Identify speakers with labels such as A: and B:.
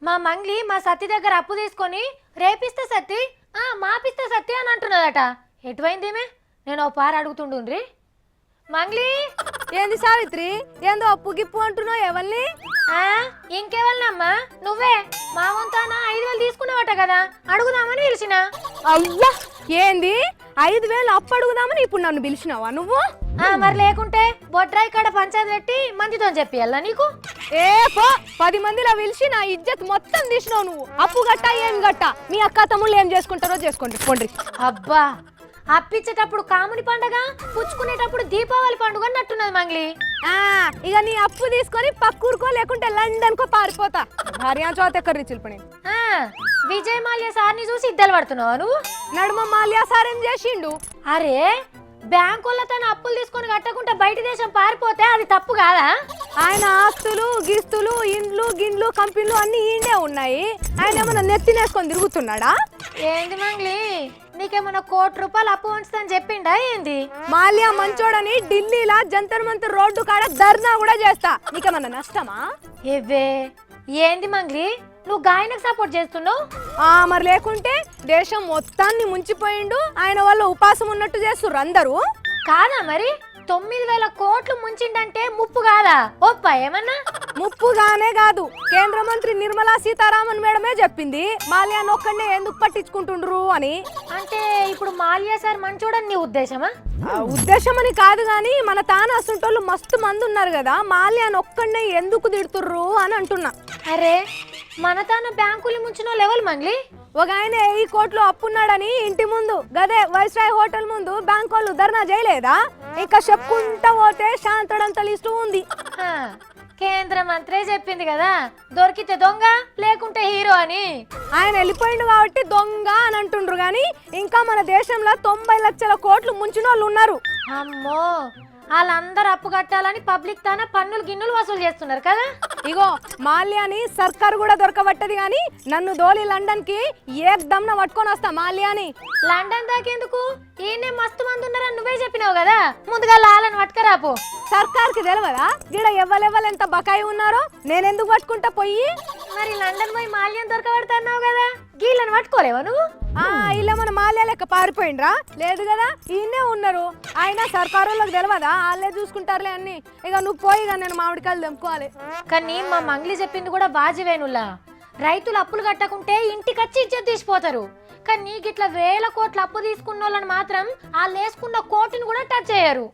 A: మా మంగ్లి మా సత్తి దగ్గర అప్పు తీసుకొని రేపిస్తే సత్తి మాపిస్తే సత్తి అని అంటున్నదట. ఎటువైందేమే? నేను ఓ పార అడుగుతుండుండ్రి. మంగ్లి
B: ఏంది సావిత్రి, ఏందో అప్పు గిప్పు అంటున్నావు? ఎవరిని?
A: ఇంకెవరినమ్మా? నువ్వే. మా వంతాన 5,000 తీసుకున్నావట కదా, అడుగుదామని పిలిచిన.
B: అవ్వా, ఏంది 5,000 అప్పు అడుగుదామని ఇప్పుడు నన్ను పిలిచినావా నువ్వు?
A: మరి లేకుంటే బొడ్రాయి కాడ పంచాయతీ పెట్టి మందితో చెప్పియాలా నీకు?
B: ఏ పో, 10 మందిలో పిలిచి నా ఇజ్జత్ మొత్తం తీసినావు నువ్వు. అప్పు గట్ట ఏం గట్ట మీ అక్క తమ్ముళ్ళు ఏం చేసుకుంటారో చేసుకోండి పోండి.
A: అబ్బా, అప్పిచ్చేటప్పుడు కాముని పండగ, పుచ్చుకునేటప్పుడు దీపావళి పండుగ అన్నట్టున్నది మంగ్లి.
B: ఇక నీ అప్పు తీసుకొని పక్కూరుకో లేకుంటే లండన్ కో పారిపోతా. భార్య చోత ఎక్కడ రిచిల్పని.
A: విజయ్ మాల్యా సార్ని చూసి ఇద్దరు పడుతున్నావా నువ్వు?
B: నడుమ మాల్యా సార్ ఏం చేసిండు?
A: అరే, బ్యాంకుల్లో తన అప్పులు తీసుకొని కట్టకుండా బయట దేశం పారిపోతే అది తప్పు కాదా?
B: ఆయన ఆస్తులు గిస్తులు ఇండ్లు గిండ్లు కంపెనీలు అన్ని ఈండే ఉన్నాయి. ఆయన ఏమన్నా నెత్తినేసుకొని తిరుగుతున్నాడా?
A: ఏంది మంగ్లి, నీకేమన్నా ₹1,00,00,000 అప్పు ఉంచుతాని చెప్పిండా ఏంది?
B: మాల్యా మంచోడని ఢిల్లీలా జంతర్ మంతర్ రోడ్డు కాడ ధర్నా కూడా చేస్తా. నీకేమన్నా నష్టమా?
A: ఏవే, ఏంది మంగ్లి నువ్వు గాయనకు సపోర్ట్ చేస్తున్నావు?
B: మరి లేకుంటే దేశం మొత్తాన్ని ముంచిపోయిండు, ఆయన వల్ల ఉపాసం ఉన్నట్టు చేస్తుర్రు అందరూ.
A: కాదా మరి? 9,000 కోట్లు ముంచిండంటే ముప్పు కాదా? ఒప్పా ఏమన్నా?
B: ముప్పుగానే కాదు, కేంద్ర మంత్రి నిర్మలా సీతారామన్ మేడమే చెప్పింది మాల్యా నొక్కడే ఎందుకు పట్టించుకుంటుండ్రు అని.
A: అంటే ఇప్పుడు మాల్యా సార్ మంచోడని నీ ఉద్దేశమా?
B: ఉద్దేశం అని కాదు గాని, మన తాను అసంటోళ్ళు మస్తు మంది ఉన్నారు కదా, మాల్యా నొక్కడే ఎందుకు తిడుతుర్రు అని అంటున్నా.
A: అరే, మన తాను బ్యాంకులు ముంచిన లెవెల్ మంగ్లి.
B: ఒక ఆయన 1,000 కోట్లు అప్పున్నాడని ఇంటి ముందు గదే వైస్రాయ్ హోటల్ ముందు బ్యాంక్ వాళ్ళు ధర్నా చేయలేదా? ఇంకా చెప్పుకుంటా పోతే శాంతడంత లిస్టు ఉంది.
A: కేంద్ర మంత్రే చెప్పింది కదా, దొరికితే దొంగ లేకుంటే హీరో అని.
B: ఆయన వెళ్ళిపోయిండు కాబట్టి దొంగ అని అంటుండ్రు గాని, ఇంకా మన దేశంలో 90 లక్షల కోట్లు ముంచిన వాళ్ళు ఉన్నారు.
A: అమ్మో, వాళ్ళందరూ అప్పు కట్టాలని పబ్లిక్ తాన పన్నులు గిన్నులు వసూలు చేస్తున్నారు కదా.
B: ఇగో మాల్యాని సర్కారు కూడా దొరకబట్టది గాని, నన్ను దోలి లండన్ కి ఏకదమ్న పట్టుకొని వస్తా మాల్యాని.
A: లండన్ దాకేందుకు? ఈయనే మస్తు మంది ఉన్నారని నువ్వే చెప్పినావు కదా, ముందుగా లాలను పట్టుకరాపు.
B: సర్కార్ కి తెలియదా గిడ ఎంత బకాయి ఉన్నారో? నేనెందుకు పట్టుకుంటా పోయి?
A: మరి లండన్ పోయి మాల్యం దొరకబడతాన్నావు కదా, గీళ్ళని పట్టుకోలేవా నువ్వు?
B: ఇలా మన మాల్యా లెక్క పారిపోయిండ్రా? లేదు కదా, ఈయనే ఉన్నారు. ఆయన సర్కారులకు తెలియదా, వాళ్ళే చూసుకుంటారులే అన్ని. ఇక నువ్వు పోయి నేను మామిడికాయలు తెంపుకోవాలి.
A: కానీ మా మంగ్లి చెప్పింది కూడా వాజివేనులా. రైతులు అప్పులు కట్టకుంటే ఇంటికొచ్చి ఇజ్జత్ తీసిపోతారు. కానీ నీకు ఇట్లా 1,000 కోట్ల అప్పు తీసుకున్న వాళ్ళని మాత్రం వాళ్ళు వేసుకున్న కోటిని కూడా టచ్ చేయరు.